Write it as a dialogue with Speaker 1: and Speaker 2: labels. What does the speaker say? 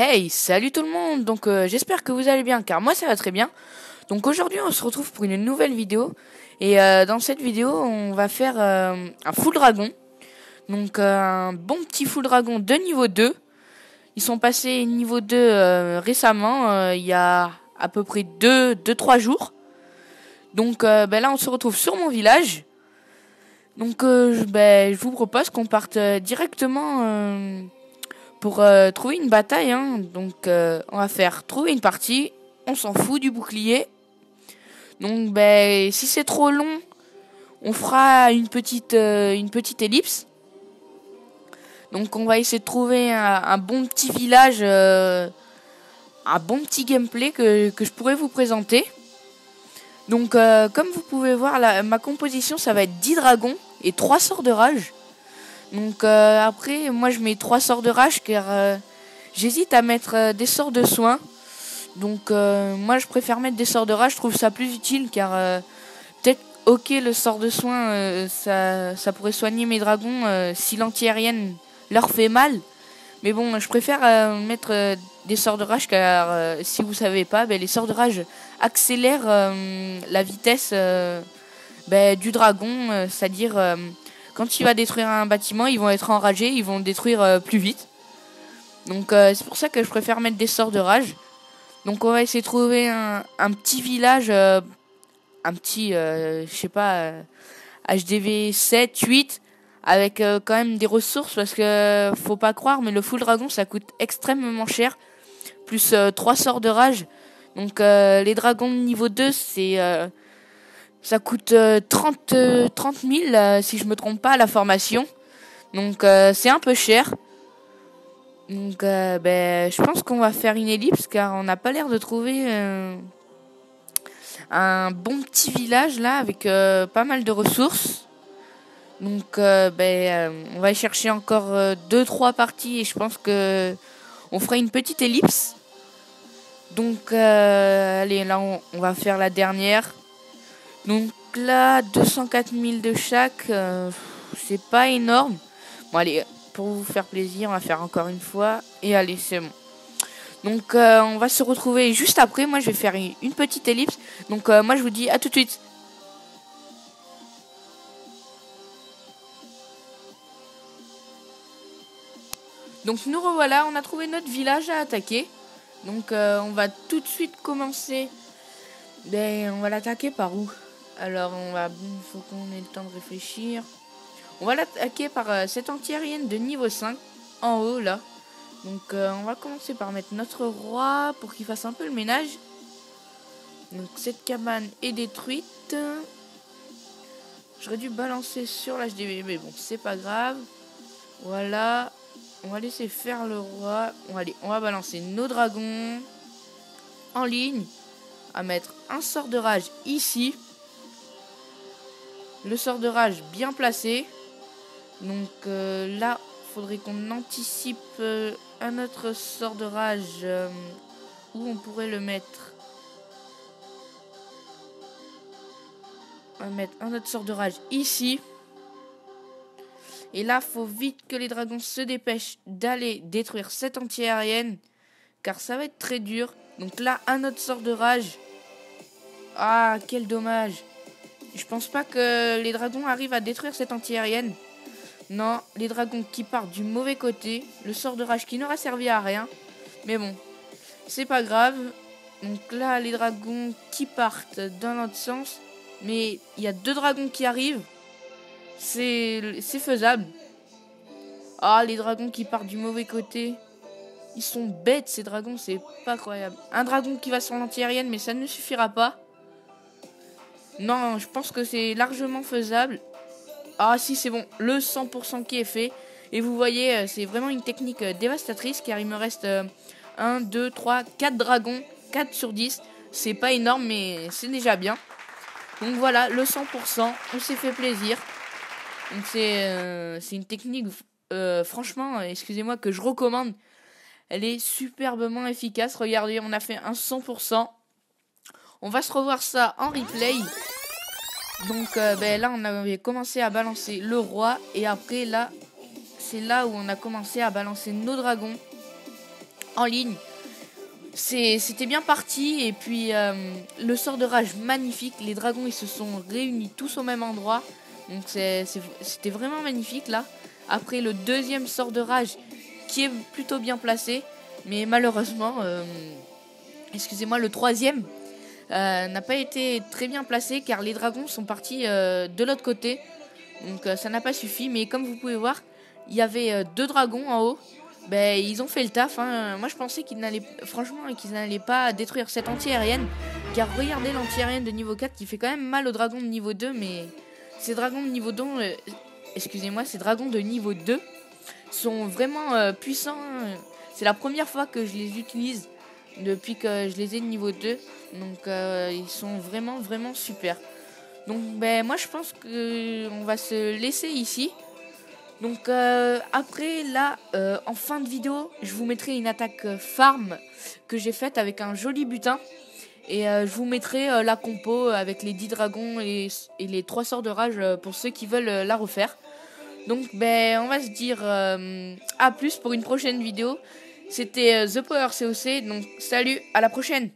Speaker 1: Hey, salut tout le monde. J'espère que vous allez bien, car moi ça va très bien. Donc aujourd'hui on se retrouve pour une nouvelle vidéo. Et dans cette vidéo on va faire un full dragon. Un bon petit full dragon de niveau 2. Ils sont passés niveau 2 récemment, il y a à peu près 2-3 jours. Là on se retrouve sur mon village. Je vous propose qu'on parte directement pour trouver une bataille. On va faire trouver une partie. On s'en fout du bouclier. Si c'est trop long, on fera une petite ellipse. Donc on va essayer de trouver un bon petit village, un bon petit gameplay que je pourrais vous présenter. Comme vous pouvez voir, ma composition, ça va être 10 dragons et 3 sorts de rage. Après, moi je mets 3 sorts de rage car j'hésite à mettre des sorts de soin. Moi je préfère mettre des sorts de rage, je trouve ça plus utile car peut-être le sort de soin ça pourrait soigner mes dragons si l'anti-aérienne leur fait mal. Mais bon, je préfère mettre des sorts de rage car si vous savez pas, les sorts de rage accélèrent la vitesse du dragon, c'est-à-dire quand il va détruire un bâtiment, ils vont être enragés, ils vont le détruire plus vite. C'est pour ça que je préfère mettre des sorts de rage. Donc on va essayer de trouver un petit village, un petit, HDV 7, 8, avec quand même des ressources, parce que faut pas croire, mais le full dragon ça coûte extrêmement cher, plus 3 sorts de rage. Les dragons de niveau 2, ça coûte 30 000 si je me trompe pas à la formation. C'est un peu cher. Je pense qu'on va faire une ellipse car on n'a pas l'air de trouver un bon petit village là avec pas mal de ressources. On va aller chercher encore 2-3 parties et je pense que on fera une petite ellipse. Allez, là on va faire la dernière. Là, 204 000 de chaque, c'est pas énorme. Bon allez, pour vous faire plaisir, on va faire encore une fois. Et allez, c'est bon. On va se retrouver juste après. Moi, je vais faire une petite ellipse. Moi, je vous dis à tout de suite. Nous revoilà. On a trouvé notre village à attaquer. On va tout de suite commencer. On va l'attaquer par où? Alors, faut qu'on ait le temps de réfléchir. On va l'attaquer par cette anti-aérienne de niveau 5, en haut, là. On va commencer par mettre notre roi pour qu'il fasse un peu le ménage. Cette cabane est détruite. J'aurais dû balancer sur l'HDV, mais bon, c'est pas grave. Voilà. On va laisser faire le roi. On va balancer nos dragons en ligne. À mettre un sort de rage ici. Le sort de rage bien placé. Là, faudrait qu'on anticipe un autre sort de rage où on pourrait le mettre. On va mettre un autre sort de rage ici. Et là, faut vite que les dragons se dépêchent d'aller détruire cette anti-aérienne, car ça va être très dur. Là, un autre sort de rage. Ah, quel dommage. Je pense pas que les dragons arrivent à détruire cette anti-aérienne. Non, les dragons qui partent du mauvais côté. Le sort de rage qui n'aura servi à rien. Mais bon, c'est pas grave. Là, les dragons qui partent dans l'autre sens. Mais il y a 2 dragons qui arrivent. C'est faisable. Ah, les dragons qui partent du mauvais côté. Ils sont bêtes, ces dragons, c'est pas croyable. Un dragon qui va sur l'anti-aérienne, mais ça ne suffira pas. Non, je pense que c'est largement faisable. Ah si, c'est bon, le 100% qui est fait. Et vous voyez, c'est vraiment une technique dévastatrice, car il me reste 1, 2, 3, 4 dragons. 4 sur 10. C'est pas énorme, mais c'est déjà bien. Voilà, le 100%, on s'est fait plaisir. C'est une technique, franchement, excusez-moi, que je recommande. Elle est superbement efficace. Regardez, on a fait un 100%. On va se revoir ça en replay. Là, on avait commencé à balancer le roi. Et après, là, c'est là où on a commencé à balancer nos dragons en ligne. C'était bien parti. Et puis le sort de rage magnifique. Les dragons ils se sont réunis tous au même endroit. Donc c'était vraiment magnifique là. Après le deuxième sort de rage qui est plutôt bien placé. Mais malheureusement, excusez-moi, le troisième n'a pas été très bien placé car les dragons sont partis de l'autre côté. Donc ça n'a pas suffi. Mais comme vous pouvez voir, il y avait 2 dragons en haut. Ben, ils ont fait le taf. Moi je pensais qu'ils n'allaient pas détruire cette anti-aérienne. Car regardez l'anti-aérienne de niveau 4 qui fait quand même mal aux dragons de niveau 2. Mais ces dragons de niveau 2, ces dragons de niveau 2 sont vraiment puissants. C'est la première fois que je les utilise depuis que je les ai de niveau 2. Donc ils sont vraiment super. Donc ben moi je pense qu'on va se laisser ici. Donc après là en fin de vidéo je vous mettrai une attaque farm que j'ai faite avec un joli butin. Et je vous mettrai la compo avec les 10 dragons et les 3 sorts de rage pour ceux qui veulent la refaire. Donc ben on va se dire à plus pour une prochaine vidéo. C'était The Power COC, donc salut, à la prochaine.